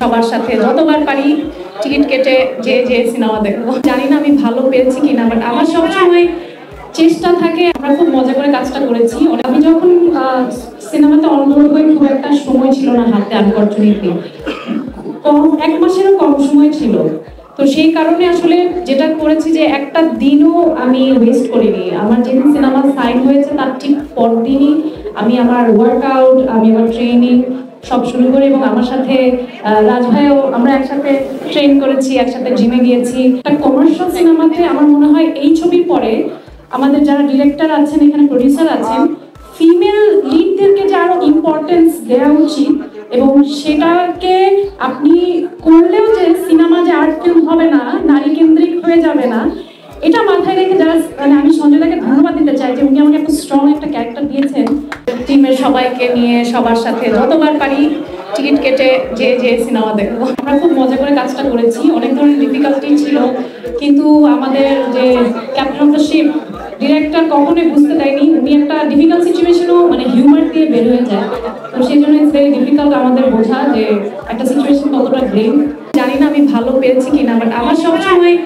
সবার সাথে যতবার পারি টিকিট কেটে যে সিনেমা দেখবো। জানি না আমি ভালো পেয়েছি কিনা, বাট আমার সবসময় চেষ্টা থাকে। আমরা খুব মজা করে কাজটা করেছি। আমি যখন সিনেমাতে অনবোর্ড হই, খুব একটা সময় ছিল না হাতে, আনফরচুনেটলি কম, 1 মাসেরও কম সময় ছিল। তো সেই কারণে আসলে যেটা করেছি যে একটা দিনও আমি ওয়েস্ট করিনি। আমার যেদিন সিনেমা সাইন হয়েছে তার ঠিক পরদিনই আমি আমার ওয়ার্কআউট, আমি আমার ট্রেনিং সব শুরু করি, এবং আমার সাথে রাজ ভাইও আমরা একসাথে ট্রেন করেছি, একসাথে জিমে গিয়েছি। একটা কমার্শিয়াল সিনেমাতে আমার মনে হয় এই ছবির পরে আমাদের যারা ডিরেক্টর আছেন, এখানে প্রডিউসার আছেন, ফিমেল লিডদেরকে যে আরো ইম্পর্টেন্স দেওয়া উচিত, এবং সেটাকে আপনি করলেও যে সিনেমা যে আর্ট ফিল্ম হবে না, নারী কেন্দ্রিক হয়ে যাবে না, এটা মাথায় রেখে যারা, মানে আমি সঞ্জয়দাকে ধন্যবাদ দিতে চাই যে উনি আমাকে এত স্ট্রং একটা ক্যারেক্টার দিয়েছেন। টিমের সবাইকে নিয়ে সবার সাথে যতবার পারি টিকিট কেটে যে সিনেমা দেখবো। আমরা খুব মজা করে কাজটা করেছি। অনেক ধরনের ডিফিকাল্টি ছিল, কিন্তু আমাদের যে captain of the ship director কখনোই বুঝতে দেয়নি। উনি একটা ডিফিকাল্ট সিচুয়েশনও মানে হিউমার দিয়ে বের হয়ে যায়। তো সেই জন্য ইটস ভেরি ডিফিকাল্ট আমাদের বোঝা যে একটা সিচুয়েশন কতটা গ্রেভ। জানি না আমি ভালো পেয়েছি কিনা, বাট আমার সবসময়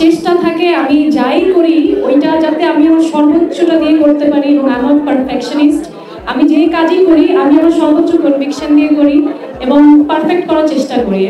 চেষ্টা থাকে আমি যাই করি ওইটা যাতে আমি আমার সর্বোচ্চটা দিয়ে করতে পারি, এবং আমার পারফেকশনিস্ট। আমি যে কাজই করি আমি আমার সর্বোচ্চ কনভিকশন দিয়ে করি এবং পারফেক্ট করার চেষ্টা করি।